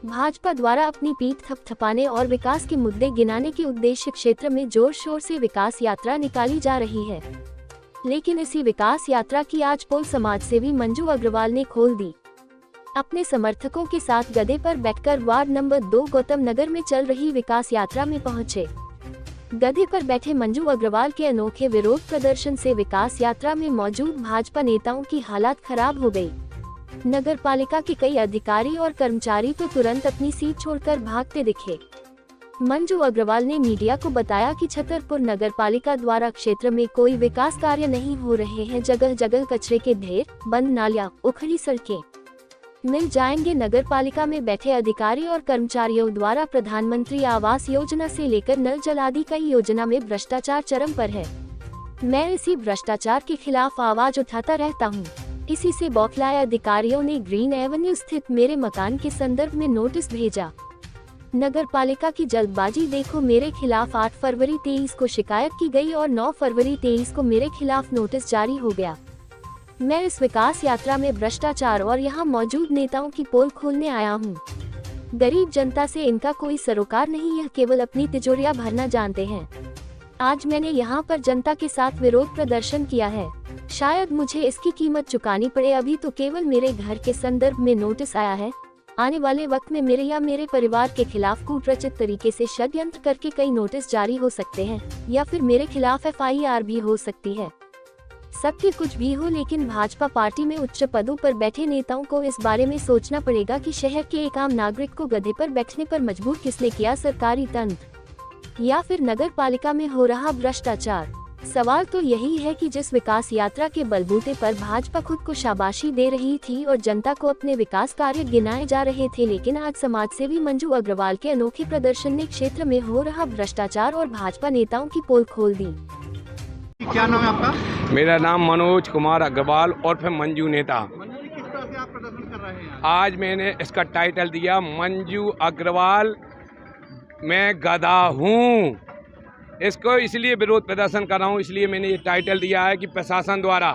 भाजपा द्वारा अपनी पीठ थपथपाने और विकास के मुद्दे गिनाने के उद्देश्य क्षेत्र में जोर शोर से विकास यात्रा निकाली जा रही है, लेकिन इसी विकास यात्रा की आज पोल समाज सेवी मंजू अग्रवाल ने खोल दी। अपने समर्थकों के साथ गधे पर बैठकर वार्ड नंबर 2 गौतम नगर में चल रही विकास यात्रा में पहुंचे। गधे पर बैठे मंजू अग्रवाल के अनोखे विरोध प्रदर्शन से विकास यात्रा में मौजूद भाजपा नेताओं की हालत खराब हो गई। नगर पालिका के कई अधिकारी और कर्मचारी तो तुरंत अपनी सीट छोड़कर भागते दिखे। मंजू अग्रवाल ने मीडिया को बताया कि छतरपुर नगर पालिका द्वारा क्षेत्र में कोई विकास कार्य नहीं हो रहे हैं। जगह जगह कचरे के ढेर, बंद नालियां, उखड़ी सड़कें मिल जाएंगे। नगर पालिका में बैठे अधिकारी और कर्मचारियों द्वारा प्रधानमंत्री आवास योजना से लेकर नल जल आदि कई योजना में भ्रष्टाचार चरम पर है। मैं इसी भ्रष्टाचार के खिलाफ आवाज उठाता रहता हूं। इसी से बौखलाए अधिकारियों ने ग्रीन एवेन्यू स्थित मेरे मकान के संदर्भ में नोटिस भेजा। नगर पालिका की जल्दबाजी देखो, मेरे खिलाफ 8 फरवरी 23 को शिकायत की गई और 9 फरवरी 23 को मेरे खिलाफ नोटिस जारी हो गया। मैं इस विकास यात्रा में भ्रष्टाचार और यहाँ मौजूद नेताओं की पोल खोलने आया हूँ। गरीब जनता से इनका कोई सरोकार नहीं, यह केवल अपनी तिजोरियां भरना जानते हैं। आज मैंने यहाँ पर जनता के साथ विरोध प्रदर्शन किया है, शायद मुझे इसकी कीमत चुकानी पड़े। अभी तो केवल मेरे घर के संदर्भ में नोटिस आया है, आने वाले वक्त में मेरे या मेरे परिवार के खिलाफ कूटरचित तरीके से षड्यंत्र करके कई नोटिस जारी हो सकते हैं या फिर मेरे खिलाफ FIR भी हो सकती है। सत्य कुछ भी हो, लेकिन भाजपा पार्टी में उच्च पदों पर बैठे नेताओं को इस बारे में सोचना पड़ेगा कि शहर के एक आम नागरिक को गधे पर बैठने पर मजबूर किसने किया, सरकारी तंत्र या फिर नगर पालिका में हो रहा भ्रष्टाचार। सवाल तो यही है कि जिस विकास यात्रा के बलबूते पर भाजपा खुद को शाबाशी दे रही थी और जनता को अपने विकास कार्य गिनाए जा रहे थे, लेकिन आज समाज सेवी मंजू अग्रवाल के अनोखे प्रदर्शन ने क्षेत्र में हो रहा भ्रष्टाचार और भाजपा नेताओं की पोल खोल दी। क्या नाम है आपका? मेरा नाम मनोज कुमार अग्रवाल और फिर मंजू नेता। किस तरह से आप प्रदर्शन कर रहे हैं? आज मैंने इसका टाइटल दिया मंजू अग्रवाल मैं गधा हूँ। इसको इसलिए विरोध प्रदर्शन कर रहा हूँ, इसलिए मैंने ये टाइटल दिया है कि प्रशासन द्वारा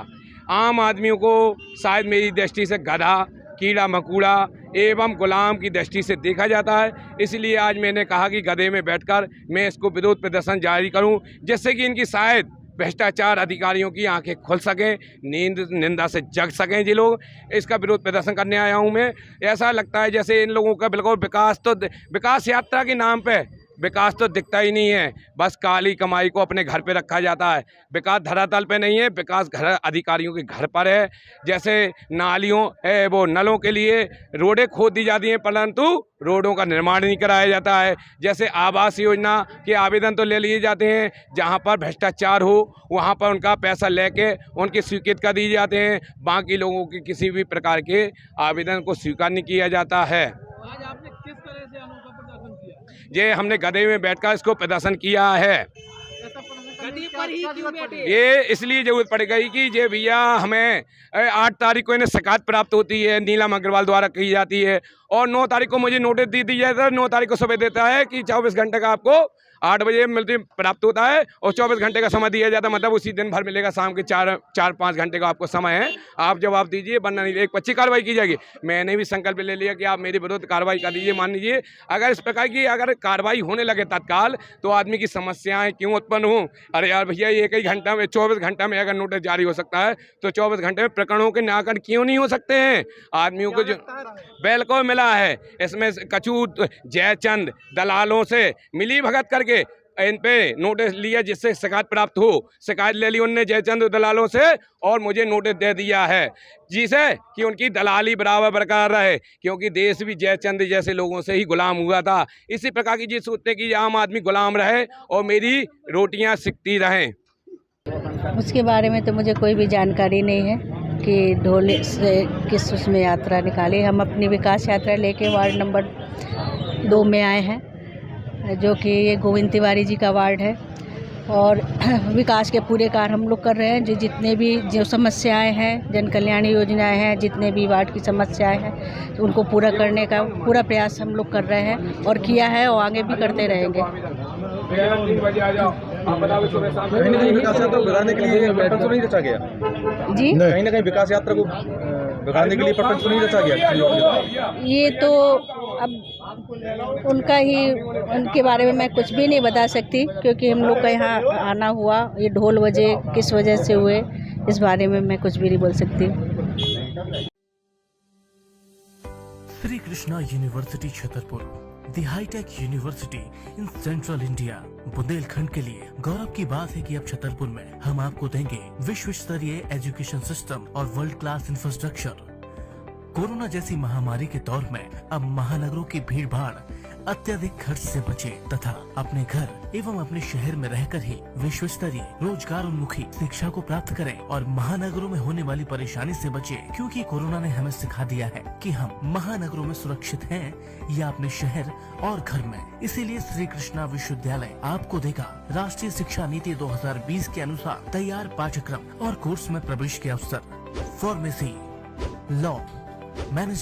आम आदमियों को शायद मेरी दृष्टि से गधा, कीड़ा मकोड़ा एवं गुलाम की दृष्टि से देखा जाता है। इसलिए आज मैंने कहा कि गधे में बैठकर मैं इसको विरोध प्रदर्शन जारी करूं, जिससे कि इनकी शायद भ्रष्टाचार अधिकारियों की आंखें खुल सकें, निंदा से जग सकें। जी लोग इसका विरोध प्रदर्शन करने आया हूं मैं। ऐसा लगता है जैसे इन लोगों का बिल्कुल विकास यात्रा के नाम पे विकास तो दिखता ही नहीं है, बस काली कमाई को अपने घर पे रखा जाता है। विकास धरातल पे नहीं है, विकास घर अधिकारियों के घर पर है। जैसे नालियों वो नलों के लिए रोडें खोद दी जाती हैं, परंतु रोडों का निर्माण नहीं कराया जाता है। जैसे आवास योजना के आवेदन तो ले लिए जाते हैं, जहां पर भ्रष्टाचार हो वहां पर उनका पैसा लेके उनकी स्वीकृत कर दिए जाते हैं, बाकी लोगों के किसी भी प्रकार के आवेदन को स्वीकार नहीं किया जाता है। आज आपने किस तरह से अनोखा प्रदर्शन किया? ये हमने गधे में बैठकर इसको प्रदर्शन किया है। गधे पर ही क्यों बैठे? ये इसलिए जरूरत पड़ गई कि ये भैया हमें 8 तारीख को इन्हें शिकायत प्राप्त होती है, नीलम अग्रवाल द्वारा की जाती है, और 9 तारीख को मुझे नोटिस दी जाता है। 9 तारीख को सुबह देता है कि 24 घंटे का आपको 8 बजे मिलती प्राप्त होता है और 24 घंटे का समय दिया जाता है, मतलब उसी दिन भर मिलेगा। शाम के 4-5 घंटे का आपको समय है, आप जवाब दीजिए, वरना नहीं एक 25 कार्रवाई की जाएगी। मैंने भी संकल्प ले लिया कि आप मेरे विरुद्ध कार्रवाई कर दीजिए। मान लीजिए अगर इस प्रकार की अगर कार्रवाई होने लगे तत्काल, तो आदमी की समस्याएं क्यों उत्पन्न हों। अरे यार भैया, एक ही घंटा में 24 घंटा में अगर नोटिस जारी हो सकता है तो 24 घंटे में प्रकरणों के निराकरण क्यों नहीं हो सकते हैं। आदमियों को जो बिल्कुल मिला है, इसमें कचू जयचंद दलालों से मिली भगत करके इन पे नोटिस लिया, जिससे शिकायत प्राप्त हो। शिकायत ले ली उनने जयचंद दलालों से और मुझे नोटिस दे दिया है, जिसे कि उनकी दलाली बराबर बरकरार रहे, क्योंकि देश भी जयचंद जैसे लोगों से ही गुलाम हुआ था। इसी प्रकार की चीज सोचते कि आम आदमी गुलाम रहे और मेरी रोटियां सिकती रहें। उसके बारे में तो मुझे कोई भी जानकारी नहीं है कि ढोले से किस उसमें यात्रा निकाली। हम अपनी विकास यात्रा लेके वार्ड नंबर 2 में आए हैं, जो कि ये गोविंद तिवारी जी का वार्ड है, और विकास के पूरे कार्य हम लोग कर रहे हैं। जितने भी जो समस्याएं हैं, जन कल्याण योजनाएं हैं, जितने भी वार्ड की समस्याएं हैं, तो उनको पूरा करने का पूरा प्रयास हम लोग कर रहे हैं और किया है और आगे भी करते रहेंगे। कहीं ना कहीं विकास यात्रा को बिगाड़ने के लिए प्रपंच तो नहीं रचा गया जी? कहीं ना कहीं विकास यात्रा को बिगाड़ने के लिए प्रपंच तो नहीं रचा गया? ये तो अब उनके बारे में मैं कुछ भी नहीं बता सकती, क्योंकि हम लोग का यहाँ आना हुआ, ये ढोल बजे किस वजह से हुए, इस बारे में मैं कुछ भी नहीं बोल सकती। Shri Krishna university Chhatarpur, the hitech university in central India. Bundelkhand के लिए गौरव की बात है कि अब छतरपुर में हम आपको देंगे विश्व स्तरीय एजुकेशन सिस्टम और वर्ल्ड क्लास इंफ्रास्ट्रक्चर। कोरोना जैसी महामारी के दौर में अब महानगरों की भीड़ भाड़, अत्यधिक खर्च से बचे तथा अपने घर एवं अपने शहर में रहकर ही विश्व स्तरीय रोजगार उन्मुखी शिक्षा को प्राप्त करें और महानगरों में होने वाली परेशानी से बचे, क्योंकि कोरोना ने हमें सिखा दिया है कि हम महानगरों में सुरक्षित हैं या अपने शहर और घर में। इसीलिए श्री कृष्णा विश्वविद्यालय आपको देगा राष्ट्रीय शिक्षा नीति 2020 के अनुसार तैयार पाठ्यक्रम और कोर्स में प्रवेश के अवसर, फार्मेसी, लॉ, मैनेजमेंट,